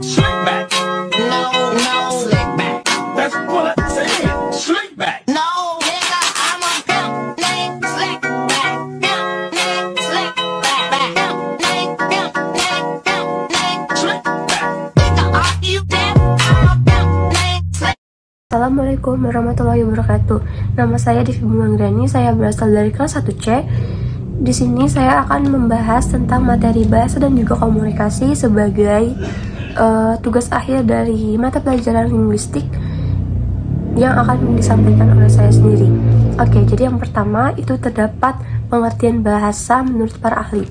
Slick back. No, no, slick back. That's what I said. Slick back. No, nigga, I'm a pimp named Slick Back. Pimp named Slick Back. Pimp named Slick back. Nigga, are you deaf? I'm a pimp named Slick. Assalamualaikum warahmatullahi wabarakatuh. Nama saya Devi Bungangrani, saya berasal dari kelas 1C. Di sini saya akan membahas tentang materi bahasa dan juga komunikasi sebagai tugas akhir dari mata pelajaran linguistik yang akan disampaikan oleh saya sendiri. Oke, jadi yang pertama itu terdapat pengertian bahasa menurut para ahli.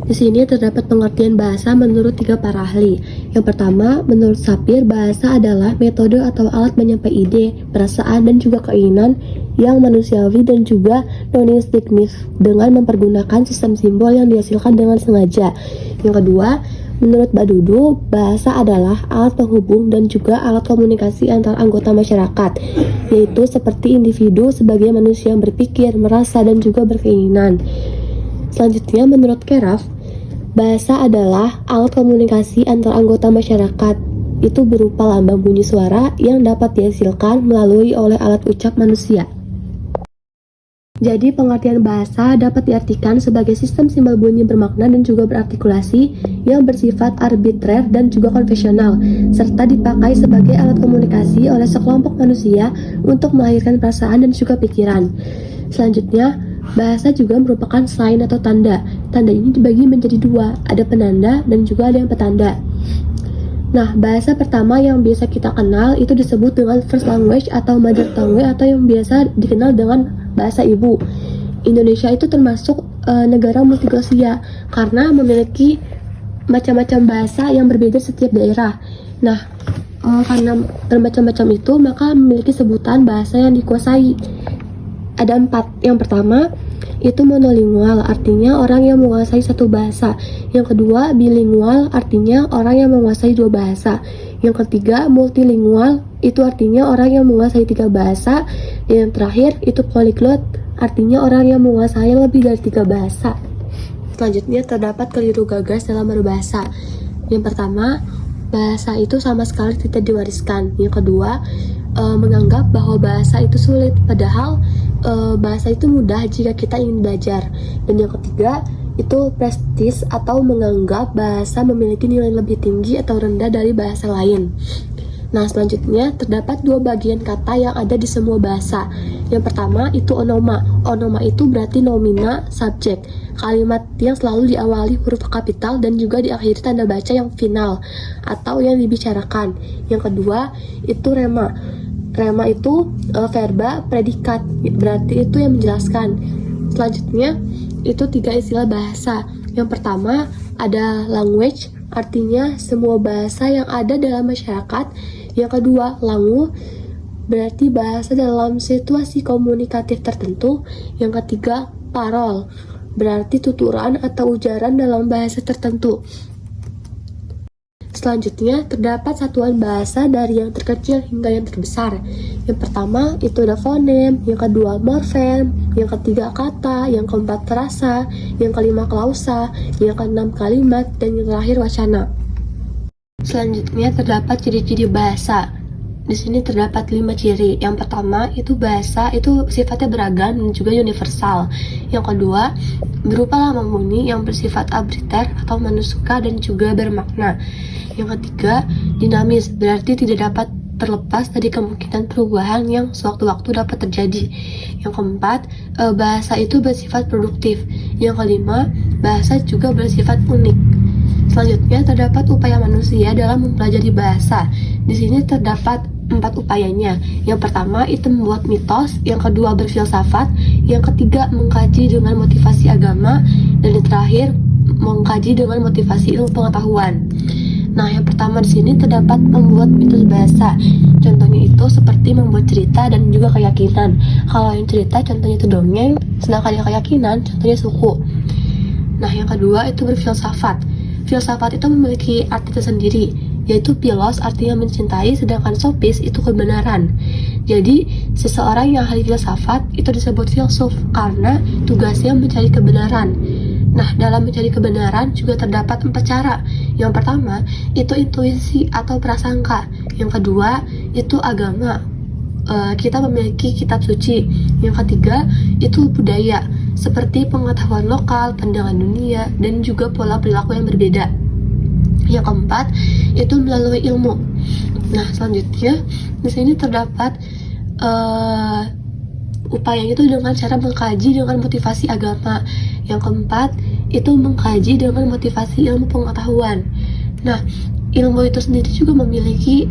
Di sini terdapat pengertian bahasa menurut 3 para ahli. Yang pertama, menurut Sapir, bahasa adalah metode atau alat menyampaikan ide, perasaan, dan juga keinginan yang manusiawi dan juga non-instinktif dengan mempergunakan sistem simbol yang dihasilkan dengan sengaja. Yang kedua, menurut Badudu, bahasa adalah alat penghubung dan juga alat komunikasi antar anggota masyarakat, yaitu seperti individu sebagai manusia yang berpikir, merasa, dan juga berkeinginan. Selanjutnya, menurut Keraf, bahasa adalah alat komunikasi antar anggota masyarakat. Itu berupa lambang bunyi suara yang dapat dihasilkan melalui oleh alat ucap manusia. Jadi, pengertian bahasa dapat diartikan sebagai sistem simbol bunyi bermakna dan juga berartikulasi yang bersifat arbitrer dan juga konvensional, serta dipakai sebagai alat komunikasi oleh sekelompok manusia untuk melahirkan perasaan dan juga pikiran. Selanjutnya, bahasa juga merupakan sign atau tanda. Tanda ini dibagi menjadi 2, ada penanda dan juga ada yang petanda. Nah, bahasa pertama yang biasa kita kenal itu disebut dengan first language atau mother tongue atau yang biasa dikenal dengan bahasa ibu. Indonesia itu termasuk negara multiglosia karena memiliki macam-macam bahasa yang berbeda setiap daerah. Nah, karena bermacam-macam itu maka memiliki sebutan bahasa yang dikuasai. Ada 4. Yang pertama itu monolingual, artinya orang yang menguasai satu bahasa. Yang kedua, bilingual, artinya orang yang menguasai 2 bahasa. Yang ketiga, multilingual, itu artinya orang yang menguasai 3 bahasa. Dan yang terakhir, itu polyglot, artinya orang yang menguasai lebih dari 3 bahasa. Selanjutnya, terdapat keliru gagas dalam berbahasa. Yang pertama, bahasa itu sama sekali tidak diwariskan. Yang kedua, menganggap bahwa bahasa itu sulit, padahal bahasa itu mudah jika kita ingin belajar. Dan yang ketiga, itu prestis atau menganggap bahasa memiliki nilai lebih tinggi atau rendah dari bahasa lain. Nah, selanjutnya terdapat 2 bagian kata yang ada di semua bahasa. Yang pertama itu onoma. Onoma itu berarti nomina, subjek, kalimat yang selalu diawali huruf kapital dan juga diakhiri tanda baca yang final atau yang dibicarakan. Yang kedua itu rema. Rema itu verba predikat, berarti itu yang menjelaskan. Selanjutnya itu 3 istilah bahasa. Yang pertama ada language, artinya semua bahasa yang ada dalam masyarakat. Yang kedua langu, berarti bahasa dalam situasi komunikatif tertentu. Yang ketiga parol, berarti tuturan atau ujaran dalam bahasa tertentu. Selanjutnya, terdapat satuan bahasa dari yang terkecil hingga yang terbesar. Yang pertama, itu ada fonem, yang kedua morfem, yang ketiga kata, yang keempat frasa, yang kelima klausa, yang keenam kalimat, dan yang terakhir wacana. Selanjutnya, terdapat ciri-ciri bahasa. Di sini terdapat 5 ciri. Yang pertama, itu bahasa itu sifatnya beragam dan juga universal. Yang kedua, berupa lambang bunyi yang bersifat arbiter atau manusuka dan juga bermakna. Yang ketiga, dinamis, berarti tidak dapat terlepas dari kemungkinan perubahan yang sewaktu-waktu dapat terjadi. Yang keempat, bahasa itu bersifat produktif. Yang kelima, bahasa juga bersifat unik. Selanjutnya, terdapat upaya manusia dalam mempelajari bahasa. Di sini terdapat 4 upayanya. Yang pertama, itu membuat mitos. Yang kedua, berfilsafat. Yang ketiga, mengkaji dengan motivasi agama. Dan yang terakhir, mengkaji dengan motivasi ilmu pengetahuan. Nah, yang pertama di sini terdapat membuat mitos bahasa. Contohnya itu seperti membuat cerita dan juga keyakinan. Kalau yang cerita contohnya itu dongeng, sedangkan yang keyakinan contohnya suku. Nah, yang kedua itu berfilsafat. Filsafat itu memiliki arti tersendiri, yaitu philos artinya mencintai, sedangkan sophis itu kebenaran. Jadi, seseorang yang ahli filsafat itu disebut filsuf karena tugasnya mencari kebenaran. Nah, dalam mencari kebenaran juga terdapat 4 cara. Yang pertama, itu intuisi atau prasangka. Yang kedua, itu agama. Kita memiliki kitab suci. Yang ketiga, itu budaya, seperti pengetahuan lokal, pandangan dunia, dan juga pola perilaku yang berbeda. Yang keempat, itu melalui ilmu. Nah, selanjutnya, di sini terdapat upaya itu dengan cara mengkaji dengan motivasi agama. Yang keempat, itu mengkaji dengan motivasi ilmu pengetahuan. Nah, ilmu itu sendiri juga memiliki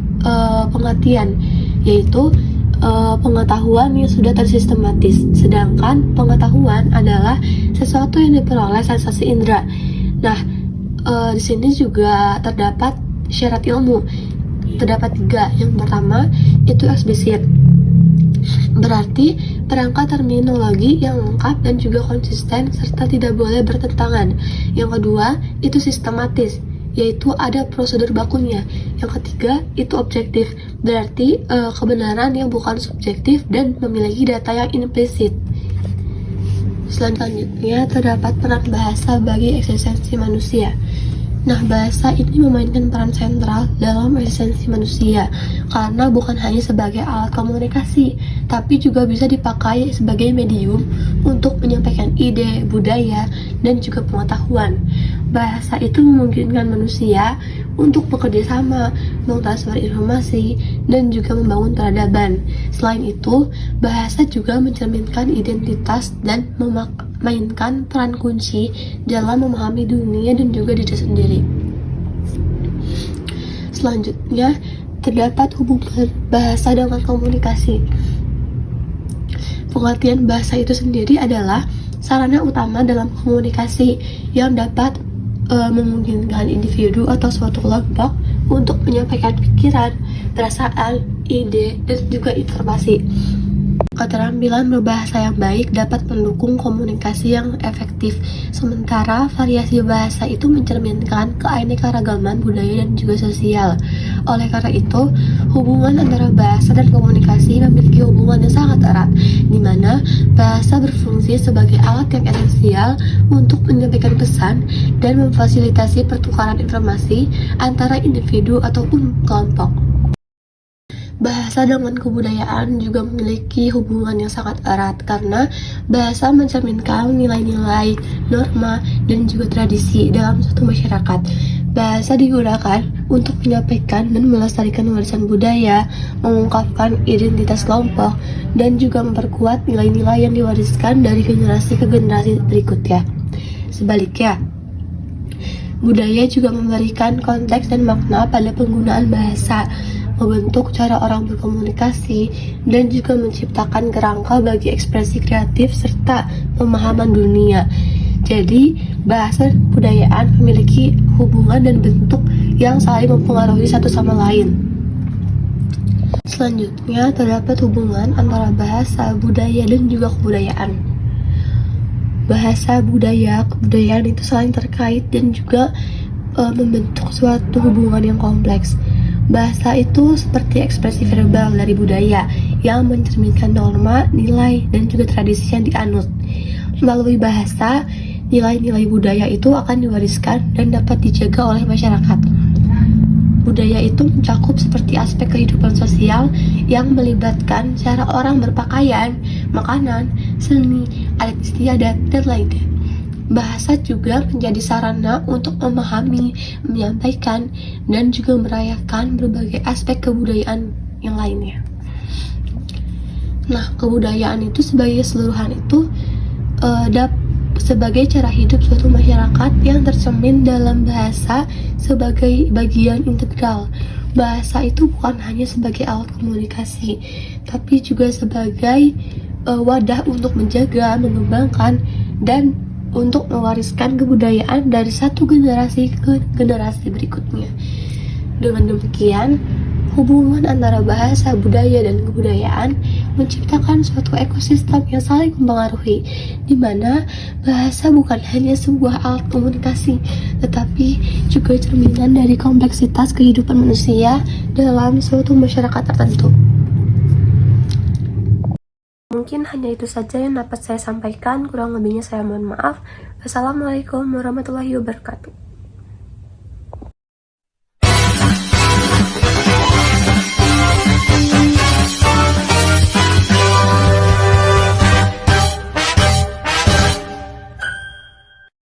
pengertian, yaitu pengetahuan yang sudah tersistematis. Sedangkan pengetahuan adalah sesuatu yang diperoleh sensasi indera. Nah, di sini juga terdapat syarat ilmu. Terdapat 3. Yang pertama, itu eksplisit. Berarti perangkat terminologi yang lengkap dan juga konsisten serta tidak boleh bertentangan. Yang kedua, itu sistematis, yaitu ada prosedur bakunya. Yang ketiga, itu objektif, berarti kebenaran yang bukan subjektif dan memiliki data yang implisit. Selanjutnya terdapat peran bahasa bagi eksistensi manusia. Nah, bahasa ini memainkan peran sentral dalam eksistensi manusia karena bukan hanya sebagai alat komunikasi, tapi juga bisa dipakai sebagai medium untuk menyampaikan ide, budaya, dan juga pengetahuan. Bahasa itu memungkinkan manusia untuk bekerja sama, mengtransfer informasi, dan juga membangun peradaban. Selain itu, bahasa juga mencerminkan identitas dan memainkan peran kunci dalam memahami dunia dan juga diri sendiri. Selanjutnya, terdapat hubungan bahasa dengan komunikasi. Pengertian bahasa itu sendiri adalah sarana utama dalam komunikasi yang dapat memungkinkan individu atau suatu kelompok untuk menyampaikan pikiran, perasaan, ide, dan juga informasi. Keterampilan berbahasa yang baik dapat mendukung komunikasi yang efektif, sementara variasi bahasa itu mencerminkan keanekaragaman budaya dan juga sosial. Oleh karena itu, hubungan antara bahasa dan komunikasi memiliki hubungan yang sangat erat, di mana bahasa berfungsi sebagai alat yang esensial untuk menyampaikan pesan dan memfasilitasi pertukaran informasi antara individu ataupun kelompok. Bahasa dengan kebudayaan juga memiliki hubungan yang sangat erat karena bahasa mencerminkan nilai-nilai, norma, dan juga tradisi dalam suatu masyarakat. Bahasa digunakan untuk menyampaikan dan melestarikan warisan budaya, mengungkapkan identitas kelompok, dan juga memperkuat nilai-nilai yang diwariskan dari generasi ke generasi berikutnya. Sebaliknya, budaya juga memberikan konteks dan makna pada penggunaan bahasa, membentuk cara orang berkomunikasi, dan juga menciptakan kerangka bagi ekspresi kreatif serta pemahaman dunia. Jadi, bahasa dan kebudayaan memiliki hubungan dan bentuk yang saling mempengaruhi satu sama lain. Selanjutnya, terdapat hubungan antara bahasa, budaya, dan juga kebudayaan. Bahasa, budaya, kebudayaan itu saling terkait dan juga membentuk suatu hubungan yang kompleks. Bahasa itu seperti ekspresi verbal dari budaya yang mencerminkan norma, nilai, dan juga tradisi yang dianut. Melalui bahasa, nilai-nilai budaya itu akan diwariskan dan dapat dijaga oleh masyarakat. Budaya itu mencakup seperti aspek kehidupan sosial yang melibatkan cara orang berpakaian, makanan, seni, adat istiadat, dan lainnya. Bahasa juga menjadi sarana untuk memahami, menyampaikan, dan juga merayakan berbagai aspek kebudayaan yang lainnya. Nah, kebudayaan itu sebagai keseluruhan itu sebagai cara hidup suatu masyarakat yang tercermin dalam bahasa sebagai bagian integral. Bahasa itu bukan hanya sebagai alat komunikasi, tapi juga sebagai wadah untuk menjaga, mengembangkan, dan untuk mewariskan kebudayaan dari satu generasi ke generasi berikutnya. Dengan demikian, hubungan antara bahasa, budaya, dan kebudayaan menciptakan suatu ekosistem yang saling mempengaruhi, di mana bahasa bukan hanya sebuah alat komunikasi, tetapi juga cerminan dari kompleksitas kehidupan manusia dalam suatu masyarakat tertentu. Mungkin hanya itu saja yang dapat saya sampaikan, kurang lebihnya saya mohon maaf. Assalamualaikum warahmatullahi wabarakatuh.